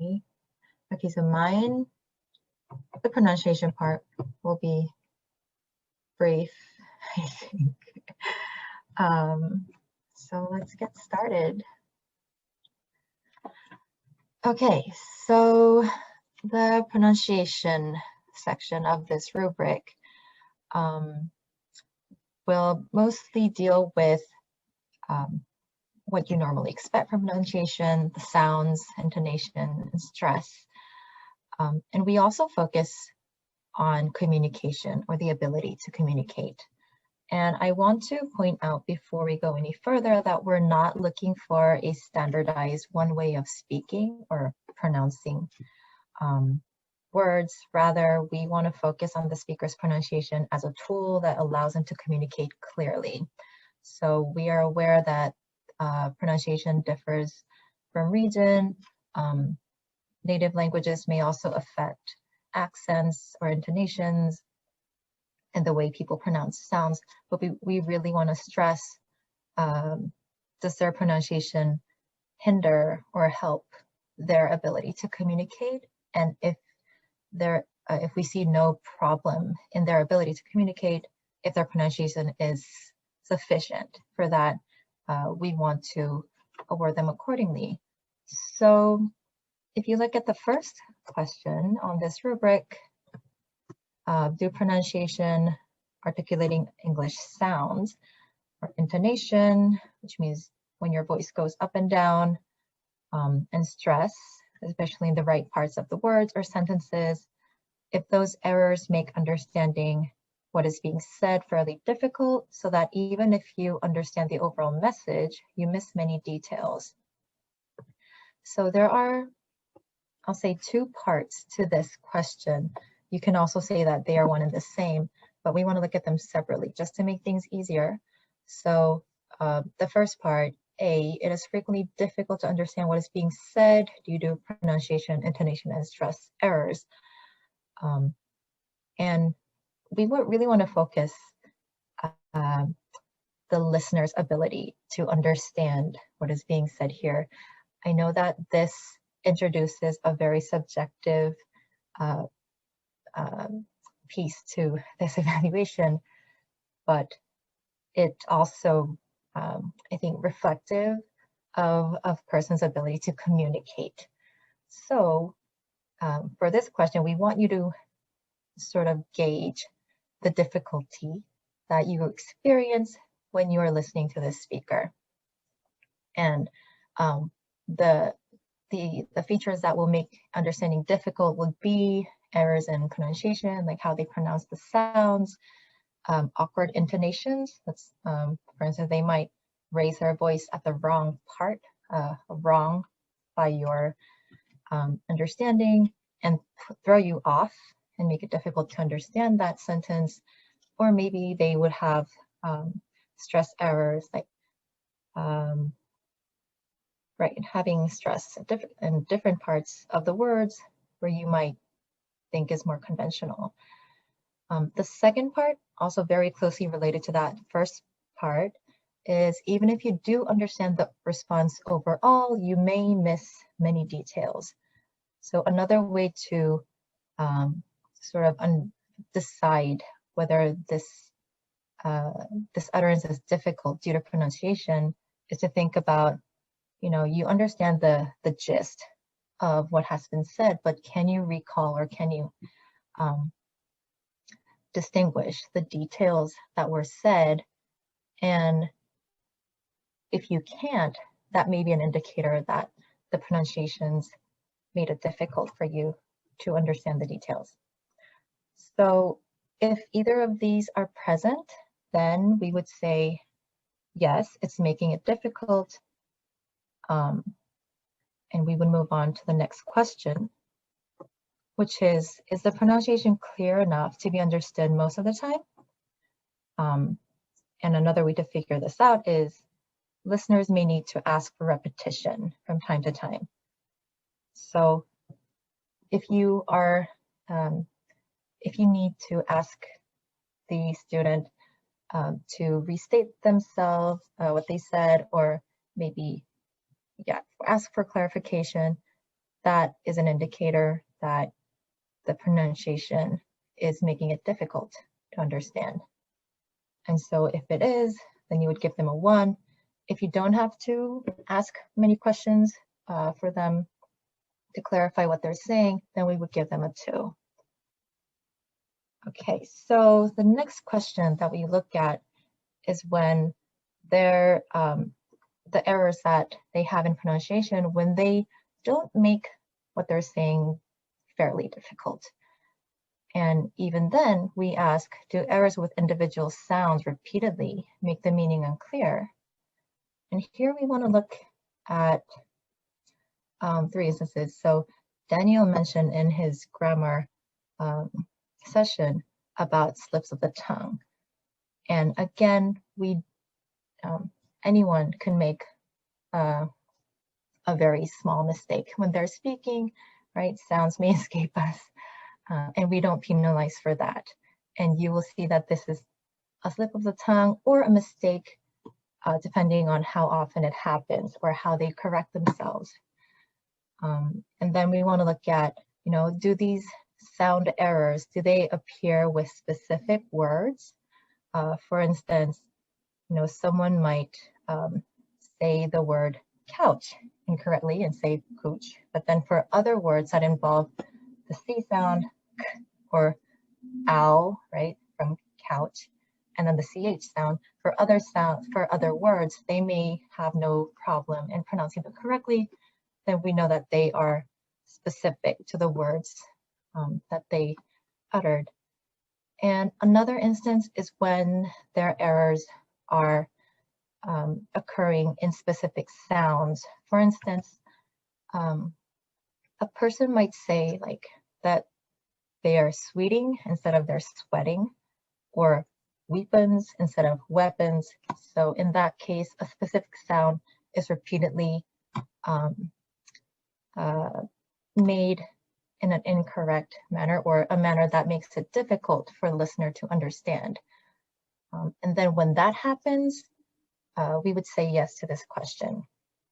Okay, so mine, the pronunciation part will be brief, I think. So let's get started. Okay, so the pronunciation section of this rubric will mostly deal with what you normally expect from pronunciation, the sounds, intonation, and stress. And we also focus on communication, or the ability to communicate. And I want to point out before we go any further that we're not looking for a standardized one way of speaking or pronouncing words. Rather, we want to focus on the speaker's pronunciation as a tool that allows them to communicate clearly. So we are aware that pronunciation differs from region. Native languages may also affect accents or intonations and the way people pronounce sounds, but we really want to stress, does their pronunciation hinder or help their ability to communicate? And if we see no problem in their ability to communicate, if their pronunciation is sufficient for that, we want to award them accordingly. So if you look at the first question on this rubric, do pronunciation, articulating English sounds, or intonation, which means when your voice goes up and down, and stress, especially in the right parts of the words or sentences, if those errors make understanding what is being said fairly difficult, so that even if you understand the overall message, you miss many details. So there are, I'll say, two parts to this question. You can also say that they are one and the same, but we want to look at them separately just to make things easier. So the first part, A, it is frequently difficult to understand what is being said due to pronunciation, intonation, and stress errors. And we would really want to focus the listener's ability to understand what is being said here. I know that this introduces a very subjective piece to this evaluation, but it also, I think, reflective of a person's ability to communicate. So for this question, we want you to sort of gauge the difficulty that you experience when you are listening to this speaker. And the features that will make understanding difficult would be errors in pronunciation, like how they pronounce the sounds, awkward intonations. That's, for instance, they might raise their voice at the wrong part, wrong by your understanding, and throw you off and make it difficult to understand that sentence. Or maybe they would have stress errors, like having stress in different parts of the words where you might think is more conventional. The second part, also very closely related to that first part, is even if you do understand the response overall, you may miss many details. So another way to sort of decide whether this utterance is difficult due to pronunciation is to think about, you understand the gist of what has been said, but can you recall or can you distinguish the details that were said? And if you can't, that may be an indicator that the pronunciations made it difficult for you to understand the details. So if either of these are present, then we would say, yes, it's making it difficult. And we would move on to the next question, which is the pronunciation clear enough to be understood most of the time? And another way to figure this out is listeners may need to ask for repetition from time to time. So if you are, if you need to ask the student to restate themselves, what they said, or maybe, ask for clarification, that is an indicator that the pronunciation is making it difficult to understand. And so if it is, then you would give them a 1. If you don't have to ask many questions for them to clarify what they're saying, then we would give them a 2. Okay, so the next question that we look at is when they're the errors that they have in pronunciation when they don't make what they're saying fairly difficult. And even then, we ask, do errors with individual sounds repeatedly make the meaning unclear? And here we want to look at 3 instances. So Daniel mentioned in his grammar session about slips of the tongue. And again, anyone can make a very small mistake when they're speaking, right? Sounds may escape us, and we don't penalize for that. And you will see that this is a slip of the tongue or a mistake, depending on how often it happens or how they correct themselves. And then we want to look at, do these sound errors, do they appear with specific words? For instance, someone might say the word couch incorrectly and say cooch, but then for other words that involve the C sound or ow, right, from couch, and then the CH sound, for other words, they may have no problem in pronouncing them correctly. Then we know that they are specific to the words that they uttered. And another instance is when their errors are occurring in specific sounds. For instance, a person might say like that they are sweeting instead of they're sweating, or weapons instead of weapons. So in that case, a specific sound is repeatedly made in an incorrect manner, or a manner that makes it difficult for the listener to understand. And then when that happens, we would say yes to this question,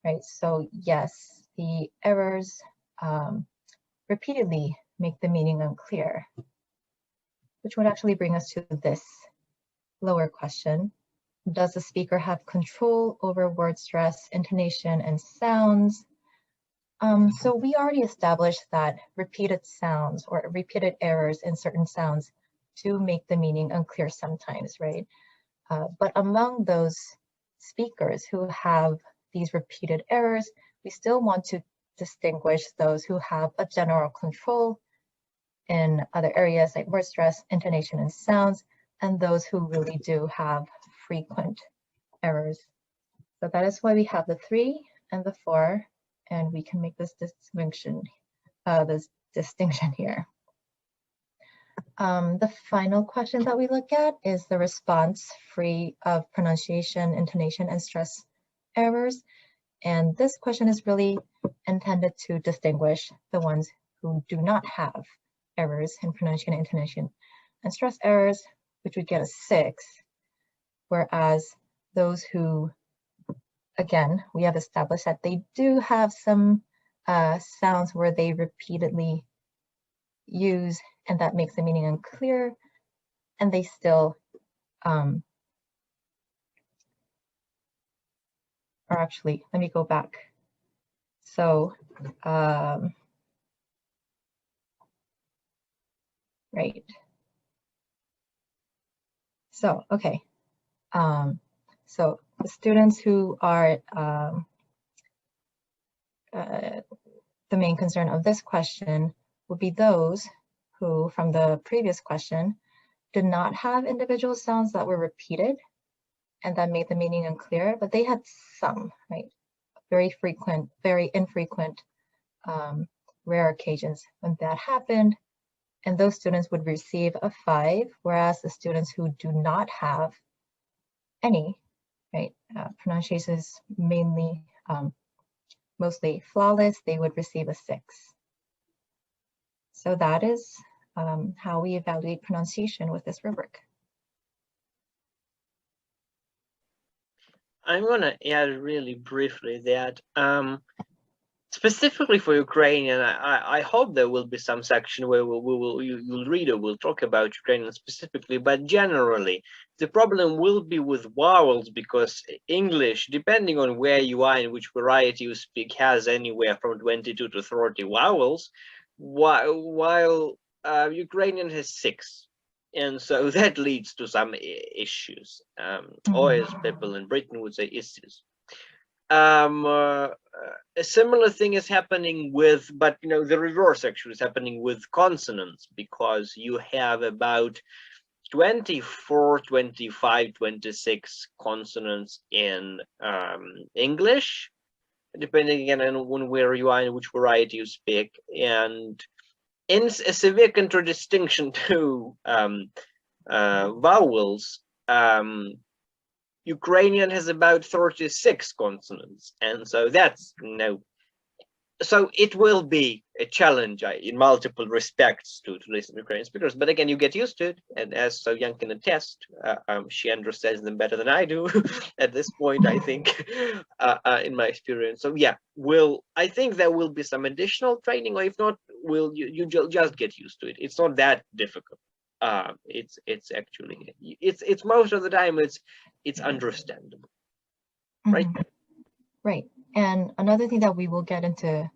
right? So yes, the errors repeatedly make the meaning unclear, which would actually bring us to this lower question. Does the speaker have control over word stress, intonation, and sounds? So we already established that repeated sounds or repeated errors in certain sounds do make the meaning unclear sometimes, right? But among those speakers who have these repeated errors, we still want to distinguish those who have a general control in other areas like word stress, intonation, and sounds, and those who really do have frequent errors. So that is why we have the 3 and the 4, and we can make this distinction here. The final question that we look at is the response free of pronunciation, intonation, and stress errors. And this question is really intended to distinguish the ones who do not have errors in pronunciation, intonation, and stress errors, which would get a 6, whereas those who, again, we have established that they do have some sounds where they repeatedly use, and that makes the meaning unclear, and they still or actually, let me go back. So, right. So, okay. So the students who are the main concern of this question would be those who, from the previous question, did not have individual sounds that were repeated and that made the meaning unclear, but they had some, right? Very frequent, very infrequent, rare occasions when that happened. And those students would receive a 5, whereas the students who do not have any, right, pronunciation is mainly, mostly flawless, they would receive a 6. So that is how we evaluate pronunciation with this rubric. I'm going to add really briefly that specifically for Ukrainian, I hope there will be some section where you'll read or we'll talk about Ukrainian specifically, but generally the problem will be with vowels, because English, depending on where you are and which variety you speak, has anywhere from 22 to 30 vowels, while Ukrainian has 6. And so that leads to some issues, or as people in Britain would say, issues. A similar thing is happening with, but the reverse actually is happening with consonants, because you have about 24, 25, 26 consonants in English, depending again on where you are and which variety you speak. And in a severe contradistinction to vowels, Ukrainian has about 36 consonants, and so that's so it will be a challenge in multiple respects to listen to Ukrainian speakers. But again, you get used to it, and as so Young can attest, she understands them better than I do at this point, I think, in my experience. So yeah, I think there will be some additional training, or if not, you just get used to it. It's not that difficult. It's actually it's most of the time it's understandable, right? Right. And another thing that we will get into,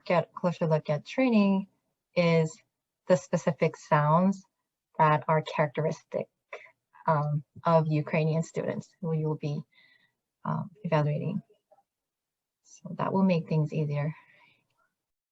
get a closer look at training, is the specific sounds that are characteristic of Ukrainian students who you will be evaluating. So that will make things easier.